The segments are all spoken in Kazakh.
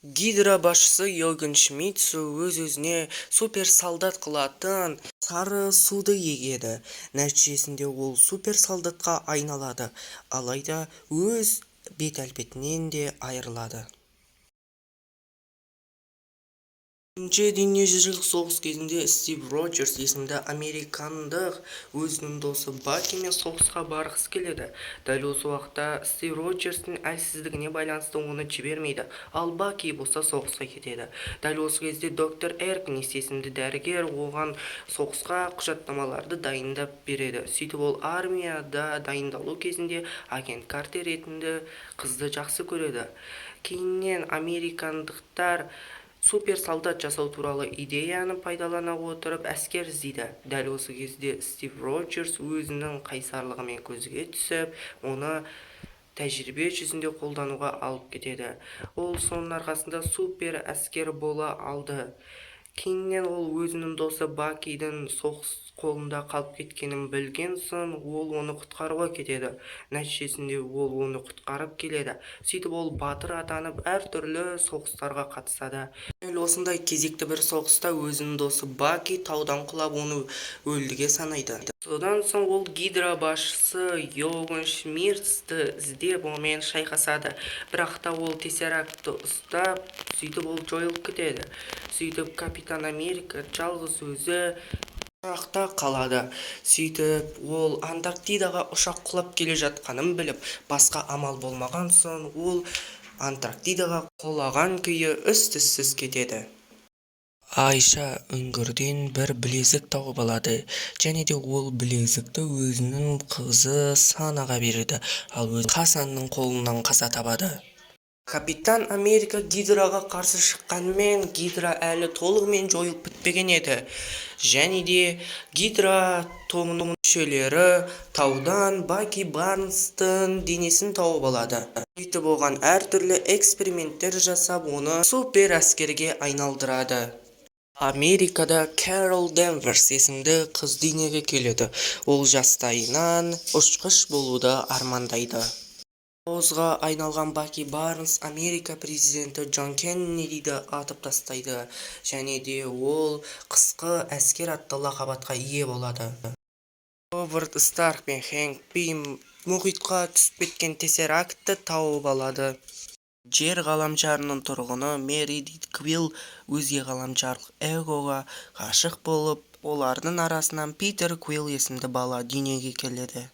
Гидра басшысы Йоген Шмидт өз-өзіне супер солдат қылатын сары суды егеді. Нәтижесінде ол супер солдатқа айналады, алайда өз бет-әлпетінен де айырылады. Екінші дүниежүзілік соғыс кезінде Стив Роджерс есімді американдық өзінің досы Бакимен соғысқа барғысы келеді. Дәл осы уақытта Стив Роджерстің әлсіздігіне байланысты оны жібермейді, ал Баки болса соғысқа кетеді. Дәл осы кезде доктор Эркнис есімді дәрігер оған соғысқа құжаттамаларды дайындап береді. Сөйтіп ол армияда дайындалу кезінде агент Картер ретінде қызды жақсы көреді. Кейіннен американдықтар супер солдат жасау туралы идеяны пайдалана отырып әскер іздейді. Дәл осы кезде Стив Роджерс өзінің қайсарлығымен көзге түсіп, оны тәжірибе жүзінде қолдануға алып кетеді. Ол соның арқасында супер әскер бола алды. Кейіннен ол өзінің досы Бакидің соғыс қолында қалып кеткенін білген соң, ол оны құтқаруға кетеді. Нәтижесінде ол оны құтқарып келеді. Сөйтіп ол батыр атанып, әртүрлі соғыстарға қатысады. Осындай кезекті бір соғыста өзінің досы Баки таудан құлап, оны өлдіге санайды. Содан соң ол Гидра басшысы Йоген Шмидтті іздеп онымен шайқасады. Бірақ та ол тессерактты ұстап, сөйтіп ол жойылып кетеді. Сөйтіп Капитан Америка жалғыз өзі ұшақта қалады. Сөйтіп ол Антарктидаға ұшақ құлап келе жатқанын біліп, басқа амал болмаған соң ол Антарктидаға құлаған күйі із-түзсіз кетеді. Айша үңгірден бір білезік тауып алады, және де ол білезікті өзінің қызы Санаға береді, ал өзі Хасанның қолынан қаза табады. Капитан Америка Гидраға қарсы шыққанмен, Гидра әлі толығымен жойылып бітпеген еді. Және де Гидра тобының мүшелері таудан Баки Барнстың денесін тауып алады. Сөйтіп оған әртүрлі эксперименттер жасап, оны супер әскерге айналдырады. Америкада Кэрол Денверс есімді қыз дүниеге келеді. Ол жастайынан ұшқыш болуды армандайды. Соғысқа айналған Баки Барнс Америка президенті Джон Кеннедиді атып тастайды, және де ол қысқы әскер атты лақап атқа ие болады. Говард Старк пен Хэнк Пим мұхитқа түсіп кеткен тессерактты тауып алады. Жер ғаламшарының тұрғыны Мередит Квилл өзге ғаламшарлық Эгоға ғашық болып, олардың арасынан Питер Квилл есімді бала дүниеге келеді.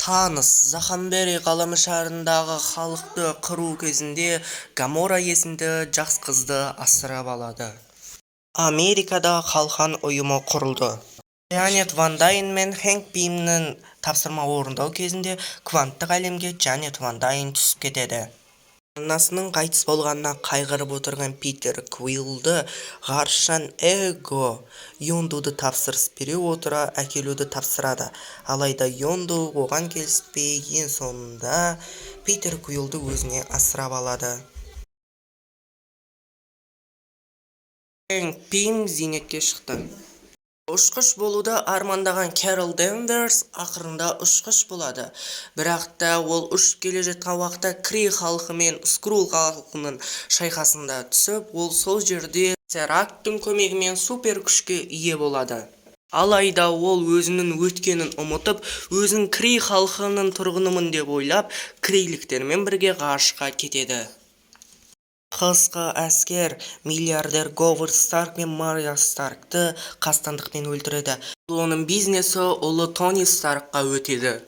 Таныс Захамбери ғаламшарындағы халықты қыру кезінде Гамора есімді жас қызды асырап алады. Америкада қалқан ұйымы құрылды. Джанет Ван Дайн мен Хэнк Пимнің тапсырма орындау кезінде кванттық әлемге Джанет Ван Дайн түсіп кетеді. Анасының қайтыс болғанына қайғырып отырған Питер Квиллді ғарыштан Эго Йондуды тапсырыс бере отыра әкелуді тапсырады. Алайда Йонду оған келіспей, ең соңында Питер Квиллді өзіне асырап алады. Хэнк Пим зейнетке шықты. Ұшқыш болуды армандаған Кэрол Денверс ақырында ұшқыш болады. Бірақ та ол ұшып келе жатқан уақытта Крий халқы мен Скрул халқының шайқасында түсіп, ол сол жерде тессеракттың көмегімен супер күшке ие болады. Алайда ол өзінің өткенін ұмытып, өзін Крий халқының тұрғынымын деп ойлап, крейліктермен бірге ғарышқа кетеді. Қысқы әскер миллиардер Говард Старк мен Мария Старкты қастандықпен өлтіреді. Оның бизнесі ұлы Тони Старкқа өтеді.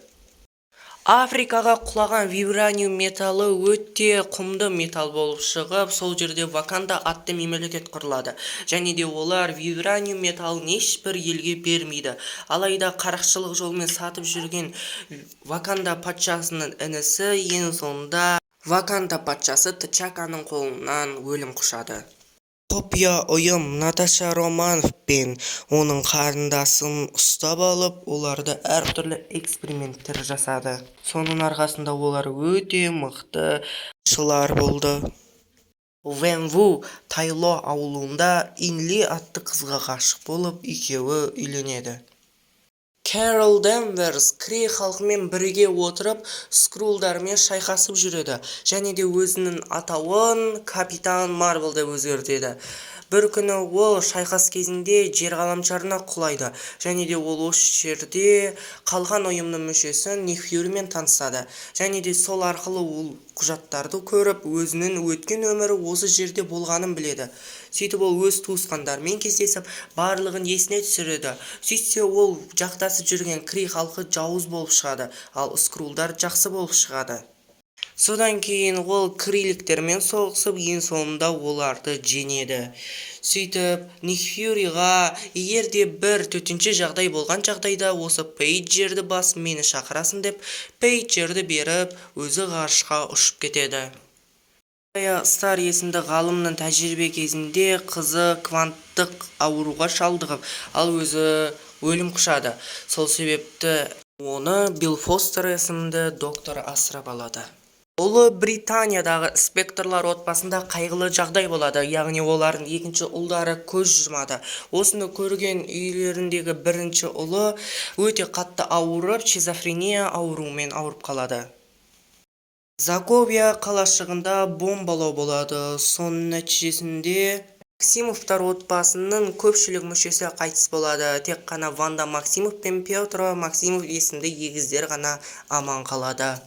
Африкаға құлаған вибраниум металы өте құмды металл болып шығып, сол жерде Ваканда атты мемлекет құрылады. Және де олар вибраниум металын ешбір елге бермейді. Алайда қарақшылық жолмен сатып жүрген Ваканда патшасының інісі ең соңында Ваканда патшасы Тчаканың қолынан өлім құшады. Құпия ұйым Наташа Романов пен оның қарындасын ұстап алып, оларды әртүрлі эксперименттер жасады. Соның арқасында олар өте мықты шылар болды. Венву Тайло ауылында Инли атты қызға ғашық болып, екеуі үйленеді. Carol Danvers Крей халқымен бірге отырып скрулдармен шайқасып жүреді және де өзінің атауын Капитан Марвел деп өзгертеді. Бір күні ол шайқас кезінде жер ғаламшарына құлайды және де ол осы жерде қалған ұйымның мүшесі Ник Фьюримен танысады және де сол арқылы ол құжаттарды көріп өзінің өткен өмірі осы жерде болғанын біледі. Сөйтіп ол өз туысқандарымен кездесіп барлығын есіне түсіреді. Сөйтсе ол жақтасып жүрген Крей халқы жауыз болып шығады, ал скрулдар жақсы болып шығады. Содан кейін ол крейліктермен соғысып, ең соңында оларды жеңеді. Сөйтіп, Ник Фьюриға егер де бір төтенше жағдай болған жағдайда осы пейджерді басып мені шақырасың деп, пейджерді беріп, өзі ғарышқа ұшып кетеді. Стар есімді ғалымның тәжірибе кезінде қызы кванттық ауруға шалдығып, ал өзі өлім құшады. Сол себепті оны Билл Фостер есімді доктор асырап алады. Ұлы Британиядағы инспекторлар отбасында қайғылы жағдай болады, яғни олардың екінші ұлдары көз жұмады. Осыны көрген үйлеріндегі бірінші ұлы өте қатты ауырып, шизофрения ауруымен ауырып қалады. Заковия қалашығында бомбалау болады. Соның нәтижесінде Максимовтар отбасының көпшілік мүшесі қайтыс болады. Тек қана Ванда Максимов пен Петр Максимов есімді егіздер ғана аман қалады.